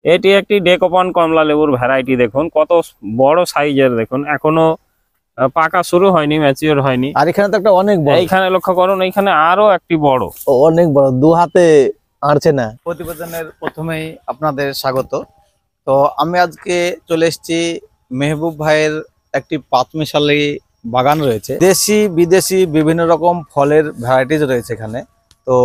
এটি একটি ডেকোপন কমলা লেবুর ভ্যারাইটি। দেখুন কত বড় সাইজের, দেখুন এখনো পাকা শুরু হয়নি, ম্যাচিওর হয়নি। আর এখানে তো একটা অনেক বড়, এইখানে লক্ষ্য করুন, এইখানে আরো একটি বড়, অনেক বড়, দু হাতে আড়ছে না। প্রতিবেদনের প্রথমেই আপনাদের স্বাগত। তো আমি আজকে চলে এসেছি মেহবুব ভাইয়ের একটি পাঁচমিশালি বাগান রয়েছে, দেশি বিদেশি বিভিন্ন রকম ফলের ভ্যারাইটিস রয়েছে এখানে। তো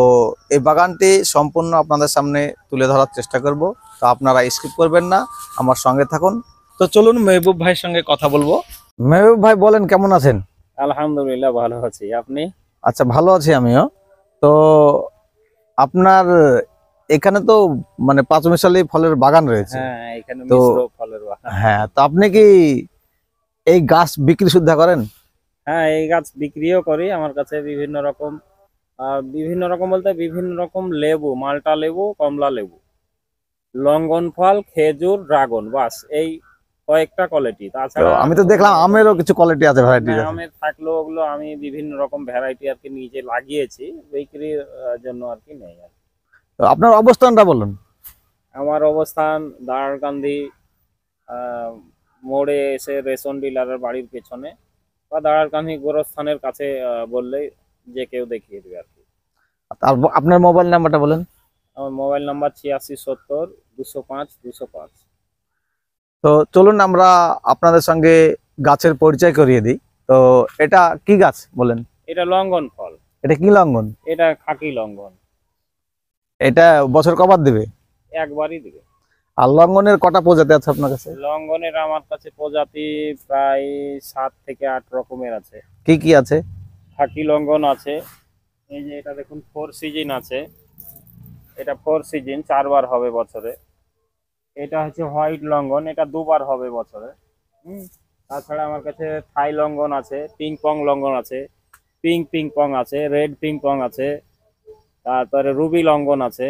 এই বাগানটি সম্পূর্ণ আপনাদের সামনে তুলে ধরার চেষ্টা করব। তো আপনারা স্কিপ করবেন না, আমার সঙ্গে থাকুন। তো চলুন মেহবুব ভাইয়ের সঙ্গে কথা বলবো। মেহবুব ভাই বলেন, কেমন আছেন? আলহামদুলিল্লাহ ভালো আছি, আপনি? আচ্ছা, ভালো আছি আমিও। তো আপনার এখানে তো মানে পাঁচমিশালি ফলের বাগান রয়েছে। হ্যাঁ, এখানে তো মিশ্র ফলের বাগান। হ্যাঁ, তো আপনি কি এই গাছ বিক্রি সুদ্ধা করেন? হ্যাঁ, এই গাছ বিক্রিও করি। আমার কাছে বিভিন্ন রকম বলতে বিভিন্ন রকম লেবু, মাল্টা লেবু, কমলা লেবু, লঙ্ঘন ফল, খেজুর, ড্রাগন, বাস এই কয়েকটা কোয়ালিটি। তো তাছাড়া আমি তো দেখলাম আমেরও কিছু কোয়ালিটি আছে, ভ্যারাইটি আছে। আমের থাকলেও ওগুলো আমি বিভিন্ন রকম ভ্যারাইটি আর কি নিজে লাগিয়েছি, বিক্রির জন্য আর কি নেই। তো আপনার অবস্থানটা বলুন। আমার অবস্থান দাঁড়ারকান্দি মোড়ে এসে রেশন ডিলারের বাড়ির পেছনে, বা দাঁড়ারকান্দি গোরস্থানের কাছে বললেই যে কেউ দেখিয়ে দেবে আর কি। আর আপনার মোবাইল নাম্বারটা বলেন। আমার মোবাইল নাম্বার 8670 205 205। তো চলুন আমরা আপনাদের সঙ্গে গাছের পরিচয় করিয়ে দিই। তো এটা কি গাছ বলেন? এটা লঙ্ঘন ফল। এটা কি লঙ্ঘন? এটা খাকি লঙ্ঘন। এটা বছর কবার দেবে? একবারই দিবে। আর লঙ্ঘনের কটা প্রজাতি আছে আপনার কাছে? লঙ্ঘনের আমার কাছে প্রজাতি প্রায় 7 থেকে 8 রকমের আছে। কি কি আছে? খাকি লঙ্ঘন আছে, এই যে এটা দেখুন 4 সিজন আছে, এটা 4 সিজন 4বার হবে বছরে। এটা হচ্ছে হোয়াইট লঙ্ঘন, এটা 2বার হবে বছরে। তাছাড়া আমার কাছে থাই লঙ্ঘন আছে, পিং পং লঙ্ঘন আছে, পিং পং আছে, রেড পিং পং আছে, তারপরে রুবি লঙ্ঘন আছে।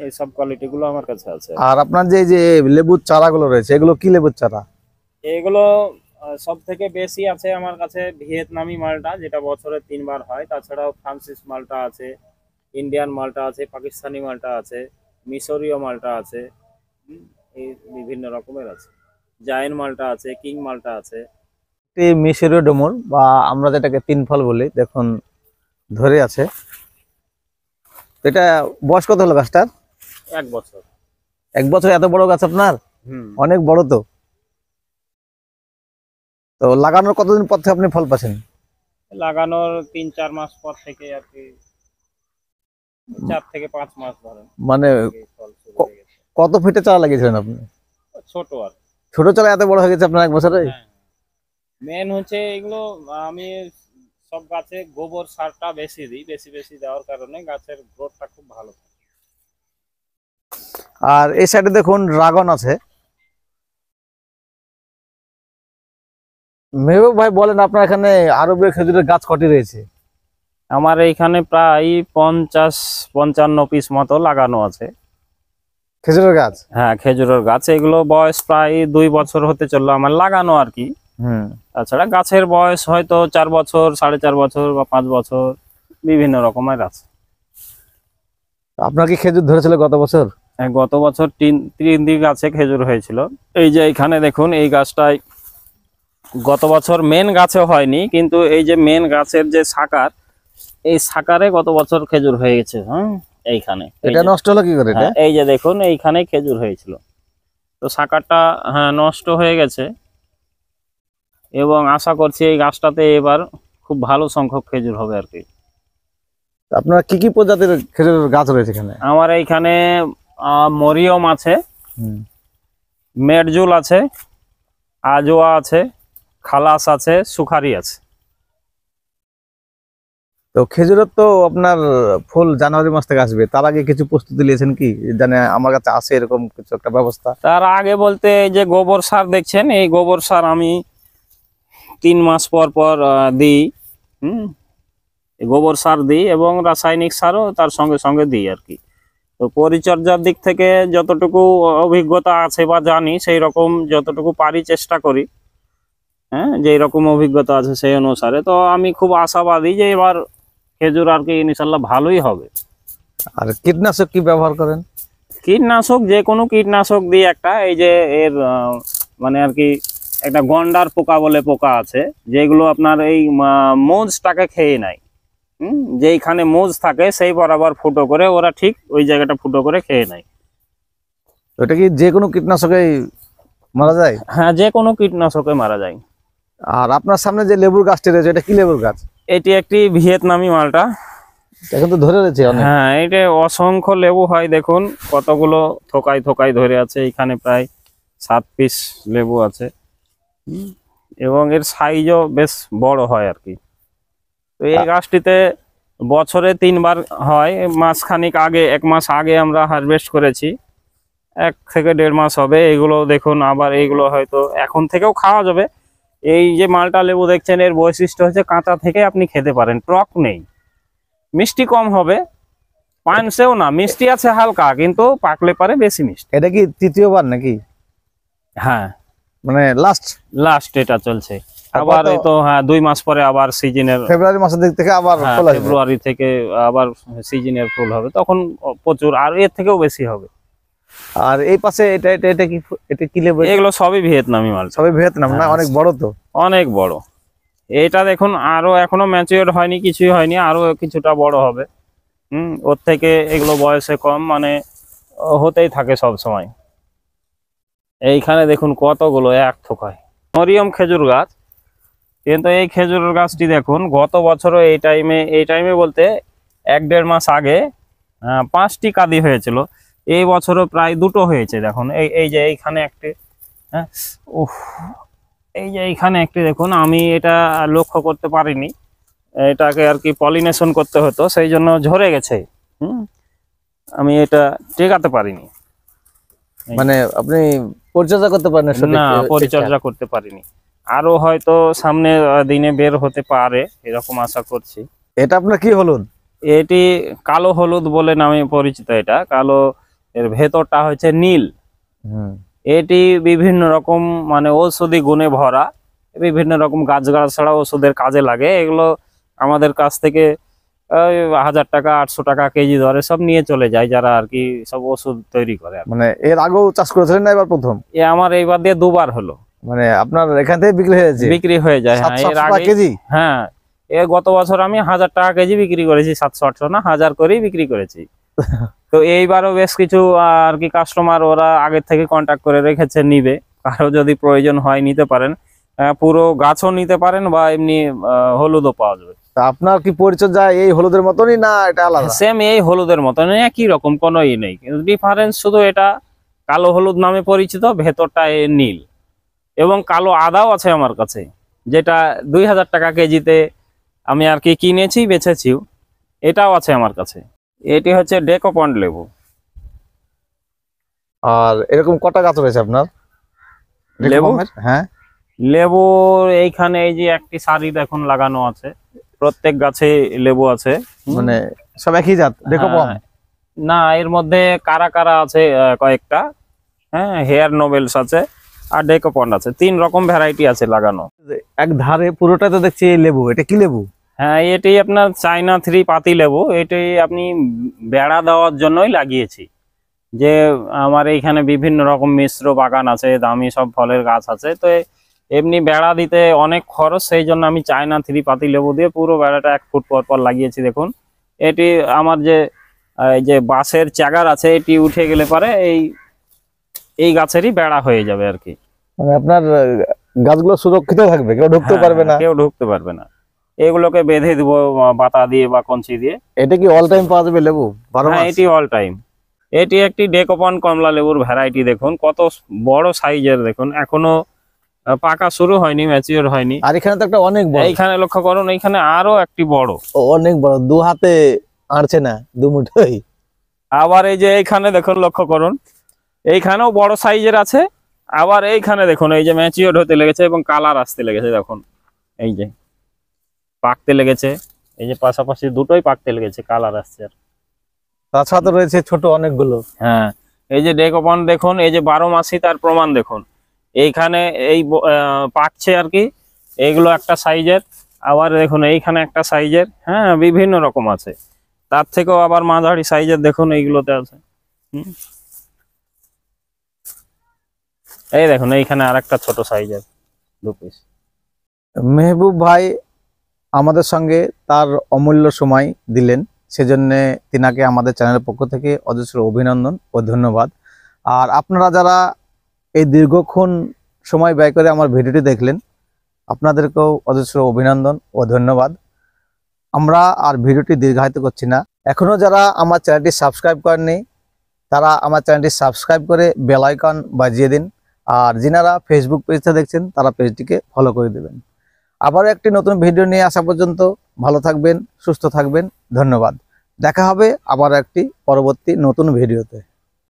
এই সব কোয়ালিটি গুলো আমার কাছে আছে। আর আপনার যে লেবুর চারাগুলো রয়েছে, এগুলো কি লেবুর চারা? এগুলো সব থেকে বেশি আছে আমার কাছে ভিয়েতনামি মালটা, যেটা বছরে 3বার হয়। তাছাড়াও ফ্রান্সিস মালটা আছে, ইন্ডিয়ান মালটা আছে, পাকিস্তানি মালটা আছে, মিশরীয় মালটা আছে। এই বিভিন্ন রকমের আছে, জায়েন্ট মালটা আছে, কিং মালটা আছে। মিশরীয় ডুমুর বা আমরা যেটাকে তিন ফল বলি, দেখুন ধরে আছে। এটা বয়স কত হলো গাছটার? 1 বছর। 1 বছর? এত বড় গাছ আপনার, অনেক বড়। তো তো লাগানোর কতদিন পর থেকে আপনি ফল পাচ্ছেন? লাগানোর 3-4 মাস পর থেকে আর কি, 4 থেকে 5 মাস ধরেন। মানে ফল শুরু হয়ে গেছে। কত ফিটে চারা লাগিয়েছিলেন আপনি? ছোট আর ছোট চারা এত বড় হয়ে গেছে আপনার 1 বছরে? মেন হচ্ছে এগুলো আমি সব গাছে গোবর সারটা বেশি দিই, বেশি দেওয়ার কারণে গাছের গ্রোথটা খুব ভালো থাকে। আর এই সাইডে দেখুন ড্রাগন আছে। মেহবুব ভাই বলেন, আপনার এখানে আরবের খেজুরের গাছ কটি রয়েছে? আমার এইখানে প্রায় 50-55 পিস মতো লাগানো আছে খেজুরের গাছ। হ্যাঁ, খেজুরের গাছ। এগুলো বয়স প্রায় 2 বছর হতে চললো আমার লাগানো আর কি। তাছাড়া গাছের বয়স হয়তো 4 বছর, 4.5 বছর বা 5 বছর, বিভিন্ন রকমের আছে। আপনার কি খেজুর ধরেছিল গত বছর? হ্যাঁ, গত বছর 3 গাছে খেজুর হয়েছিল। এই যে এখানে দেখুন, এই গাছটায় গত বছর মেন গাছে হয়নি, কিন্তু এই যে মেন গাছের যে শাখার, এই শাখারে গত বছর খেজুর হয়ে গেছে। এইখানে এটা নষ্ট হলো কি করে? এই যে দেখুন, এইখানে খেজুর হয়েছিল, তো শাখাটা নষ্ট হয়ে গেছে। এবং আশা করছি এই গাছটাতে এবার খুব ভালো সংখ্যক খেজুর হবে আর কি। আপনার কি কি প্রজাতির খেজুরের গাছ রয়েছে এখানে? আমার এইখানে মরিয়ম আছে, মেরজুল আছে, আজোয়া আছে, খালাস আছে, সুখারি আছে। তো খেজুরের তো আপনার ফুল জানুয়ারি মাস থেকে আসবে, তার আগে কিছু প্রস্তুতি নিয়েছেন কি, জানে আমার কাছে আছে এরকম কিছু একটা ব্যবস্থা? তার আগে বলতে এই যে গোবর সার দেখছেন, এই গোবর সার আমি 3 মাস পর পর দিই। গোবর সার দিই এবং রাসায়নিক সারও তার সঙ্গে সঙ্গে দিই আর কি। তো পরিচর্যার দিক থেকে যতটুকু অভিজ্ঞতা আছে বা জানি, সেই রকম যতটুকু পারি চেষ্টা করি। যেই রকম অভিজ্ঞতা আছে সেই অনুসারে তো আমি খুব আশাবাদী যে এবার খেজুর আর কি ইনশাল্লাহ ভালোই হবে। আর কীটনাশক কি ব্যবহার করেন? কীটনাশক যে কোনো কীটনাশক দিয়ে একটা এই যে এর মানে আর কি একটা গন্ডার পোকা বলে পোকা আছে, যেগুলো আপনার এই মোজটাকে খেয়ে নেয়। যেইখানে মোজ থাকে সেই বরাবর ফুটো করে ওরা ঠিক ওই জায়গাটা ফুটো করে খেয়ে নেয়। ওটা কি যে কোনো কীটনাশকে মারা যায়? হ্যাঁ, যে কোনো কীটনাশকে মারা যায়। আর আপনার সামনে যে লেবুর গাছটি রয়েছে এটা কি লেবুর গাছ? এটি একটি ভিয়েতনামি মালটা। এখন তো ধরে রয়েছে অনেক। হ্যাঁ, এটা অসংখ্য লেবু হয়, দেখুন কতগুলো থোকায় থোকায় ধরে আছে। এখানে প্রায় 7 পিস লেবু আছে এবং এর সাইজও বেশ বড় হয় আর কি। তো এই গাছটিতে বছরে 3 বার হয়। মাসখানিক আগে, 1 মাস আগে আমরা হারভেস্ট করেছি, 1 থেকে 1.5 মাস হবে। এগুলো দেখুন, আবার এইগুলো হয়তো এখন থেকেও খাওয়া যাবে। এই যে মালটা লেবু দেখছেন, এর বৈশিষ্ট্য হচ্ছে কাঁচা থেকে আপনি খেতে পারেন, টক নেই, মিষ্টি কম হবে, পানসেও না, মিষ্টি আছে হালকা, কিন্তু পাকলে পারে বেশি মিষ্টি। এটা কি তৃতীয়বার নাকি? হ্যাঁ, মানে লাস্ট এটা চলছে। আবার এই তো হ্যাঁ 2 মাস পরে আবার সিজনের, ফেব্রুয়ারি মাসের দিক থেকে আবার ফুল আসবে। ফেব্রুয়ারি থেকে আবার সিজনের ফুল হবে, তখন প্রচুর, আর এর থেকেও বেশি হবে। আর এই পাশে এটা এটা এটা কি, এটা কি লেবু? এগুলো সবই ভিয়েতনামি মাল। সবই ভিয়েতনাম না? অনেক বড় তো। অনেক বড়। এটা দেখুন আরো এখনো ম্যাচিওর হয়নি, কিছুই হয়নি, আরো কিছুটা বড় হবে। ওর থেকে এগুলো বয়সে কম, মানে হতেই থাকে সব সময়। এইখানে দেখুন কতগুলো এক থোকায় মরিয়ম খেজুর গাছ। কিন্তু এই খেজুর গাছটি দেখুন গত বছরও এই টাইমে বলতে 1-1.5 মাস আগে 5টি কাঁদি হয়েছিল। এই বছরও প্রায় 2টো হয়েছে। দেখুন এই যে এইখানে একটি, হ্যাঁ এই যে এইখানে একটি দেখুন, আমি এটা লক্ষ্য করতে পারিনি, এটাকে আর কি পলিনেশন করতে হতো, সেই জন্য ঝরে গেছে। আমি এটা টেকাতে পারিনি। মানে আপনি পরিচর্যা করতে পারেন না, পরিচর্যা করতে পারিনি। আরো হয়তো সামনে দিনে বের হতে পারে, এরকম আশা করছি। এটা আপনার কি হলুদ? এটি কালো হলুদ বলে নামে পরিচিত। এটা কালো, এর ভেতরটা হচ্ছে নীল। এটি বিভিন্ন রকম মানে ঔষধি গুণে ভরা, বিভিন্ন রকম গাছগাছড়া ওষুধের কাজে লাগে। এগুলো আমাদের কাছ থেকে 1000 টাকা 800 টাকা কেজি দরে সব নিয়ে চলে যায় যারা আর কি সব ওষুধ তৈরি করে। মানে এর আগেও চাষ করেছিলেন না এবার প্রথম? আমার এইবার দিয়ে 2 বার হলো। মানে আপনার এখান থেকে বিক্রি হয়ে যায়? হ্যাঁ, এর আগে কেজি। হ্যাঁ, গত বছর আমি 1000 টাকা কেজি বিক্রি করেছি, 700-800 না 1000 করেই বিক্রি করেছি। তো এইবারও বেশ কিছু আর কি কাস্টমার ওরা আগে থেকে কন্ট্যাক্ট করে রেখেছে, নিবে। কারো যদি প্রয়োজন হয় নিতে পারেন, পুরো গাছও নিতে পারেন বা এমনি হলুদও পাওয়া যাবে। আপনার কি পরিচর্যা এই হলুদের মতনই না এটা আলাদা? সেম এই হলুদের মতন, একই রকম, কোনো ই নেই, কিন্তু ডিফারেন্স শুধু এটা কালো হলুদ নামে পরিচিত, ভেতরটা নীল। এবং কালো আদাও আছে আমার কাছে, যেটা 2000 টাকা কেজিতে আমি আর কি কিনেছি, বেচেছিও। এটাও আছে আমার কাছে। এটি হচ্ছে ডেকোপন্ড লেবু। আর এরকম কটা গাছ রয়েছে আপনার লেবু? হ্যাঁ, লেবু এইখানে এই যে একটি সারি দেখুন লাগানো আছে, প্রত্যেক গাছে লেবু আছে। মানে সব একই জাত ডেকোপন? না, এর মধ্যে কারা কারা আছে কয়েকটা। হ্যাঁ, হেয়ার নোবেলস আছে আর ডেকোপন্ড আছে, 3 রকম ভ্যারাইটি আছে লাগানো। এক ধারে পুরোটা তো দেখছি লেবু। এটা কি লেবু? হ্যাঁ, এটি আপনার চায়না 3 পাতি লেবু। এটি আপনি বেড়া দেওয়ার জন্যই লাগিয়েছি, যে আমার এইখানে বিভিন্ন রকম মিশ্র বাগান আছে, দামি সব ফলের গাছ আছে, তো এমনি বেড়া দিতে অনেক খরচ, সেই জন্য আমি চায়না 3 পাতি লেবু দিয়ে পুরো বেড়াটা 1 ফুট পর পর লাগিয়েছি। দেখুন, এটি আমার যে বাঁশের চাগার আছে, এটি উঠে গেলে পরে এই গাছেরই বেড়া হয়ে যাবে আর কি। মানে আপনার গাছগুলো সুরক্ষিত থাকবে, কেউ ঢুকতে পারবে না? কেউ ঢুকতে পারবে না। এগুলোকে বেঁধে দিব বাতা দিয়ে বা কঞ্চি দিয়ে। এটা কি অল টাইম পাওয়া যাবে লেবু? হ্যাঁ, এটি অল টাইম। এটি একটি ডেকোপন কমলা লেবুর ভ্যারাইটি। দেখুন কত বড় সাইজের, দেখুন এখনো পাকা শুরু হয়নি, ম্যাচিওর হয়নি। আর এখানে তো একটা অনেক বড়, এইখানে লক্ষ্য করুন, এইখানে আরো একটি বড়, অনেক বড়, 2 হাতে আড়ছে না, 2 মুঠোই। আবার এই যে এইখানে দেখুন, লক্ষ্য করুন, এইখানেও বড় সাইজের আছে। আবার এইখানে দেখুন, এই যে ম্যাচিওর হতে লেগেছে এবং কালার আসতে লেগেছে। দেখুন এই যে পাকতে লেগেছে, এই যে পাশাপাশি দুটোই পাকতে লেগেছে, কালার আসছে। আর তাছাড়া তো রয়েছে ছোট অনেকগুলো। হ্যাঁ, এই যে ডেকোপন দেখুন, এই যে 12 মাসই তার প্রমাণ দেখুন। এইখানে এই পাকছে আর কি, এইগুলো একটা সাইজের। আবার দেখুন এইখানে একটা সাইজের, হ্যাঁ বিভিন্ন রকম আছে। তার থেকেও আবার মাঝারি সাইজের দেখুন এইগুলোতে আছে। এই দেখুন এইখানে আরেকটা ছোট সাইজের 2 পিস। মেহবুব ভাই আমাদের সঙ্গে তার অমূল্য সময় দিলেন, সেজন্যে তিনাকে আমাদের চ্যানেলের পক্ষ থেকে অজস্র অভিনন্দন ও ধন্যবাদ। আর আপনারা যারা এই দীর্ঘক্ষণ সময় ব্যয় করে আমার ভিডিওটি দেখলেন, আপনাদেরকেও অজস্র অভিনন্দন ও ধন্যবাদ। আমরা আর ভিডিওটি দীর্ঘায়িত করছি না। এখনও যারা আমার চ্যানেলটি সাবস্ক্রাইব করেননি, তারা আমার চ্যানেলটি সাবস্ক্রাইব করে বেল আইকন বাজিয়ে দিন। আর যিনারা ফেসবুক পেজটা দেখছেন, তারা পেজটিকে ফলো করে দেবেন। আবার একটি নতুন ভিডিও নিয়ে আসা পর্যন্ত ভালো থাকবেন, সুস্থ থাকবেন। ধন্যবাদ। দেখা হবে আবার একটি পরবর্তী নতুন ভিডিওতে।